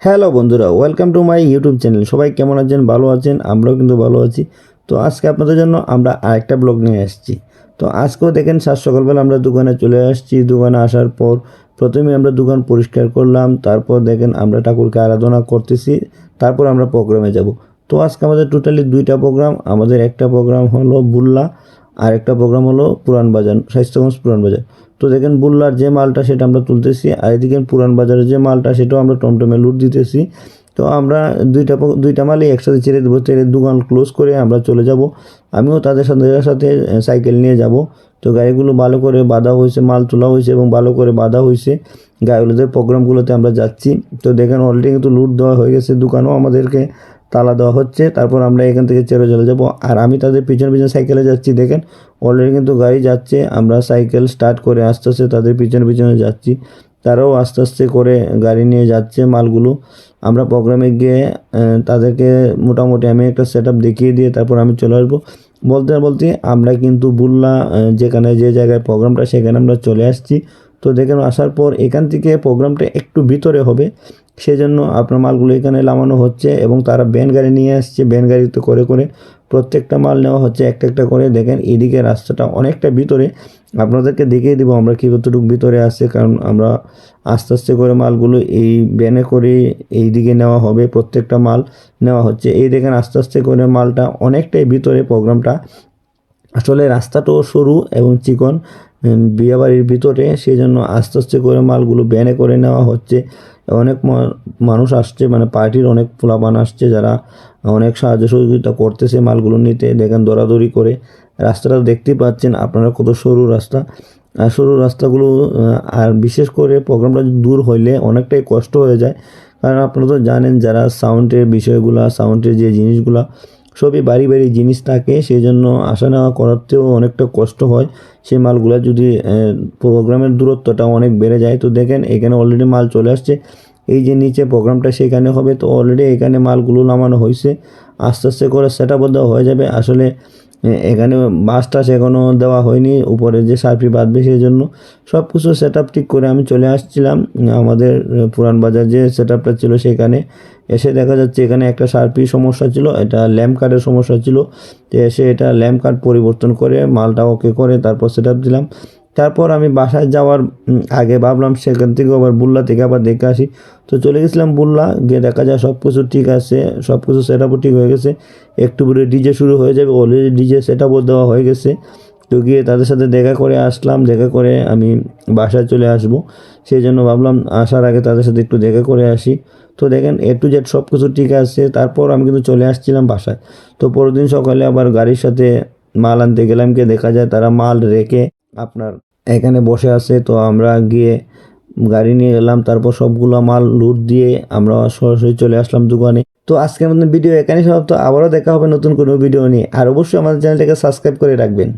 Hello বন্ধুরা, welcome to my YouTube channel. সবাই কেমন আছেন? ভালো আছেন? আমরাও কিন্তু ভালো আছি। তো আজকে আপনাদের জন্য আমরা আরেকটা ব্লগ নিয়ে আসছি। তো আজকেও দেখেন সকালবেলা আমরা দোকানে চলে আসছি। দোকানে আসার পর প্রথমে আমরা দোকান পরিষ্কার করলাম, তারপর দেখেন আমরা ঠাকুরকে আরাধনা করতেছি, তারপর আমরা প্রোগ্রামে যাব। তো আজকে আমাদের টোটালি দুইটা প্রোগ্রাম। আমাদের একটা প্রোগ্রাম হলো বুল্লা, আর একটা প্রোগ্রাম হলো পুরান বাজার, স্বাস্থ্যগঞ্জ পুরান বাজার। তো দেখেন বুল্লার যে মালটা সেটা আমরা তুলতেছি, আর এদিকে পুরান বাজারের যে মালটা সেটাও আমরা টমটমে লুট দিতেছি। তো আমরা দুইটা মালই একসাথে ছেড়ে দেবো, ছেড়ে দোকান ক্লোজ করে আমরা চলে যাব। আমিও তাদের সাথে সাইকেল নিয়ে যাব। তো গাড়িগুলো ভালো করে বাঁধা হয়েছে, মাল তোলা হয়েছে এবং ভালো করে বাঁধা হয়েছে। গাড়িগুলোদের প্রোগ্রামগুলোতে আমরা যাচ্ছি। তো দেখেন অলরেডি কিন্তু লুট দেওয়া হয়ে গেছে, দোকানও আমাদেরকে তালা দেওয়া হচ্ছে। তারপর আমরা এখান থেকে চলে যাব, আর আমি তাদের পিছনে পিছনে সাইকেলে যাচ্ছি। দেখেন অলরেডি কিন্তু গাড়ি যাচ্ছে, আমরা সাইকেল স্টার্ট করে আস্তে আস্তে তাদের পিছনে পিছনে যাচ্ছি। তারাও আস্তে আস্তে করে গাড়ি নিয়ে যাচ্ছে মালগুলো। আমরা প্রোগ্রামে গিয়ে তাদেরকে মোটামুটি আমি একটা সেট আপ দেখিয়ে দিয়ে তারপর আমি চলে আসবো। বলতে বলতে আমরা কিন্তু বুল্লা যেখানে যে জায়গায় প্রোগ্রামটা সেখানে আমরা চলে আসছি। তো দেখেন আসার পর এখান থেকে প্রোগ্রামটা একটু ভিতরে হবে, সেজন্য আপনার মালগুলো এখানে নামানো হচ্ছে এবং তারা ভ্যান গাড়ি নিয়ে আসছে। ভ্যান গাড়িতে করে করে প্রত্যেকটা মাল নেওয়া হচ্ছে একটা একটা করে। দেখেন এদিকে রাস্তাটা অনেকটা ভিতরে, আপনাদেরকে দেখিয়ে দেবো আমরা কী কতটুকু ভিতরে আসছে, কারণ আমরা আস্তে আস্তে করে মালগুলো এই ভ্যানে করে এই দিকে নেওয়া হবে। প্রত্যেকটা মাল নেওয়া হচ্ছে, এই দেখেন আস্তে আস্তে করে মালটা অনেকটাই ভিতরে প্রোগ্রামটা। আসলে রাস্তাটাও সরু এবং চিকন, বিয়েবাড়ির ভিতরে, সেই জন্য আস্তে আস্তে করে মালগুলো ভ্যানে করে নেওয়া হচ্ছে। অনেক মানুষ আসছে, মানে পার্টির অনেক পোলাপান আসছে, যারা অনেক সাহায্য সহযোগিতা করতেছে মালগুলো নিতে। দেখেন দৌড়াদৌড়ি করে রাস্তাটা দেখতেই পাচ্ছেন আপনারা, কত সরু রাস্তা। আর সরু রাস্তাগুলো আর বিশেষ করে প্রোগ্রামটা দূর হইলে অনেকটাই কষ্ট হয়ে যায়, কারণ আপনারা তো জানেন যারা সাউন্ডের বিষয়গুলো, সাউন্ডের যে জিনিসগুলো সবই বাড়ি বাড়ি জিনিস থাকে, সেই জন্য আসা নেওয়া করাতেও অনেকটা কষ্ট হয়। সেই মালগুলো যদি প্রোগ্রামের দূরত্বটা অনেক বেড়ে যায়। তো দেখেন এখানে অলরেডি মাল চলে আসছে, এই যে নিচে প্রোগ্রামটা সেখানে হবে। তো অলরেডি এখানে মালগুলো নামানো হয়েছে, আস্তে আস্তে করে সেট আপ দেওয়া হয়ে যাবে। আসলে এখানে বাস টাস এখনও দেওয়া হয়নি, উপরে যে সার্ফি বাঁধবে সেই জন্য সব কিছু সেট আপ ঠিক করে আমি চলে আসছিলাম আমাদের পুরান বাজার যে সেট আপটা ছিল সেখানে। এসে দেখা যাচ্ছে এখানে একটা সার্ফি সমস্যা ছিল, এটা ল্যাম্প কার্ডের সমস্যা ছিল। তো এসে এটা ল্যাম্প কার্ড পরিবর্তন করে মালটা ওকে করে তারপর সেট আপ দিলাম। তারপর আমি বাসায় যাওয়ার আগে ভাবলাম সেখান থেকে আবার বুল্লা থেকে আবার দেখে আসি। তো চলে গেছিলাম বুল্লা, গিয়ে দেখা যায় সব কিছু ঠিক আছে, সব কিছু সেট আপও ঠিক হয়ে গেছে। একটু পরে ডিজে শুরু হয়ে যাবে, অলরেডি ডিজে সেট আপও দেওয়া হয়ে গেছে। তো গিয়ে তাদের সাথে দেখা করে আসলাম, দেখা করে আমি বাসায় চলে আসব। সেই জন্য ভাবলাম আসার আগে তাদের সাথে একটু দেখা করে আসি। তো দেখেন এ টু জেড সব কিছু ঠিক আছে, তারপর আমি কিন্তু চলে আসছিলাম বাসায়। তো পরের দিন সকালে আবার গাড়ির সাথে মাল আনতে গেলাম, গিয়ে দেখা যায় তারা মাল রেখে আপনার এখানে বসে আছে। তো আমরা গিয়ে গাড়ি নিয়ে গেলাম, তারপর সবগুলো মাল লুট দিয়ে আমরা সরাসরি চলে আসলাম দোকানে। তো আজকের মতন ভিডিও এখানেই সমাপ্ত। আবারও দেখা হবে নতুন কোনো ভিডিও নিয়ে, আর অবশ্যই আমাদের চ্যানেলটাকে সাবস্ক্রাইব করে রাখবেন।